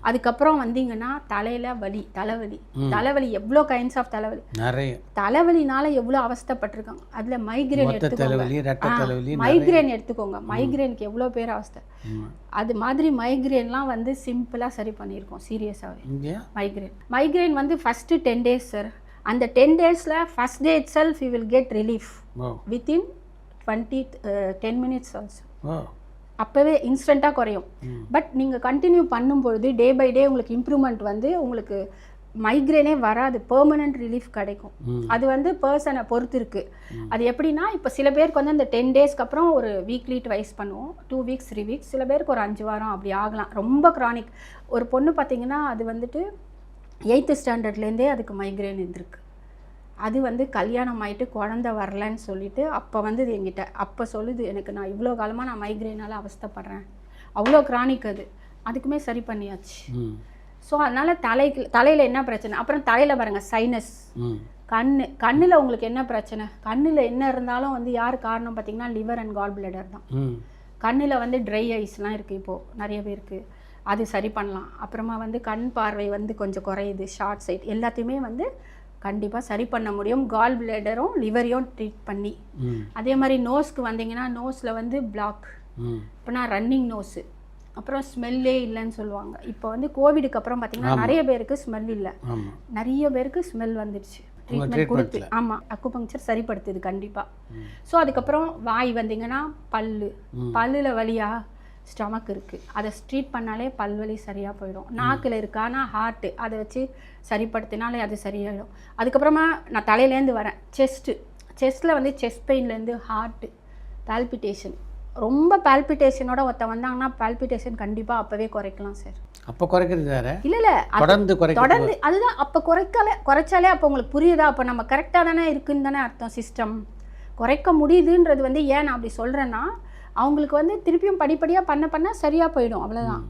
அதுக்கப்புறம் வந்தீங்கன்னா தலையில் வலி, தலைவலி எவ்வளோ கைண்ட்ஸ் ஆஃப் தலைவலி, நிறைய தலைவலினால எவ்வளோ அவஸ்தைப்பட்டிருக்காங்க. அதில் மைக்ரேன் எடுத்துக்கோங்க, மைக்ரேன் எடுத்துக்கோங்க, மைக்ரேனுக்கு எவ்வளோ பேர் அவஸ்தை. அது மாதிரி மைக்ரேன்லாம் வந்து சிம்பிளாக சரி பண்ணியிருக்கோம் சீரியஸாகவே. மைக்ரேன் வந்து ஃபஸ்ட்டு 10 days சார். அந்த 10 daysல first day itself you will get relief within 10 minutes also. அப்போவே இன்ஸ்டண்ட்டாக குறையும். பட் நீங்கள் கண்டினியூ பண்ணும்பொழுது டே பை டே உங்களுக்கு இம்ப்ரூவ்மெண்ட் வந்து உங்களுக்கு மைக்ரேனே வராது, பெர்மனன்ட் ரிலீஃப் கிடைக்கும். அது வந்து பர்சனை பொறுத்து இருக்குது. அது எப்படின்னா இப்போ சில பேருக்கு வந்து அந்த 10 daysக்கு அப்புறம் ஒரு வீக்லி ட்வைஸ் பண்ணுவோம், 2 weeks 3 weeks, சில பேருக்கு ஒரு 5 வாரம் அப்படி ஆகலாம். ரொம்ப க்ரானிக். ஒரு பொண்ணு பார்த்தீங்கன்னா அது வந்துட்டு 8th standardலேருந்தே அதுக்கு மைக்ரேன் இருந்திருக்கு. அது வந்து கல்யாணம் ஆகிட்டு குழந்தை வரலன்னு சொல்லிட்டு அப்போ வந்து என்கிட்ட அப்போ சொல்லுது, எனக்கு நான் இவ்வளோ காலமாக நான் மைக்ரேனால் அவஸ்தைப்படுறேன், அவ்வளோ க்ரானிக் அதுக்குமே சரி பண்ணியாச்சு. ஸோ அதனால் தலையில் என்ன பிரச்சனை, அப்புறம் தலையில் பாருங்கள் சைனஸ், கண்ணில் உங்களுக்கு என்ன பிரச்சனை, கண்ணில் என்ன இருந்தாலும் வந்து யார் காரணம் பார்த்தீங்கன்னா லிவர் அண்ட் கால் பிளடர் தான். கண்ணில் வந்து ட்ரை ஐஸ்லாம் இருக்குது இப்போது நிறைய பேருக்கு, அது சரி பண்ணலாம். அப்புறமா வந்து கண் பார்வை வந்து கொஞ்சம் குறையுது, ஷார்ட் சைட், எல்லாத்தையுமே வந்து கண்டிப்பாக சரி பண்ண முடியும் கால் பிளேடரும் லிவரையும் ட்ரீட் பண்ணி. அதே மாதிரி நோஸ்க்கு வந்தீங்கன்னா நோஸில் வந்து பிளாக், இப்போனா ரன்னிங் நோஸு, அப்புறம் ஸ்மெல்லே இல்லைன்னு சொல்லுவாங்க. இப்போ வந்து கோவிடுக்கு அப்புறம் பார்த்தீங்கன்னா நிறைய பேருக்கு ஸ்மெல் இல்லை, நிறைய பேருக்கு ஸ்மெல் வந்துடுச்சு ட்ரீட்மெண்ட் கொடுத்து. ஆமாம், அக்குபங்க்சர் சரிப்படுத்துது கண்டிப்பாக. ஸோ அதுக்கப்புறம் வாய் வந்தீங்கன்னா பல்லில் வலியா, ஸ்டமக் இருக்குது, அதை ட்ரீட் பண்ணாலே பல்வலி சரியாக போயிடும். நாக்கில் இருக்கானா ஹார்ட்டு, அதை வச்சு சரிப்படுத்தினாலே அது சரியாயிடும். அதுக்கப்புறமா நான் தலையிலேருந்து வரேன், செஸ்ட்டில் வந்து செஸ்ட் பெயின்லேருந்து ஹார்ட்டு பால்பிட்டேஷன், ரொம்ப பால்பிட்டேஷனோட வந்தாங்கன்னா பால்பிட்டேஷன் கண்டிப்பாக அப்போவே குறைக்கலாம் சார். அப்போ குறைக்கிறது வேறு இல்லை தொடர்ந்து அதுதான். அப்போ குறைச்சாலே அப்போ உங்களுக்கு புரியுதா, அப்போ நம்ம கரெக்டாக தானே இருக்குன்னு தானே அர்த்தம். சிஸ்டம் குறைக்க முடியுதுன்றது வந்து ஏன் நான் அப்படி சொல்கிறேன்னா அவங்களுக்கு வந்து திருப்பியும் படிப்படியாக பண்ண சரியாக போயிடும், அவ்வளோதான்.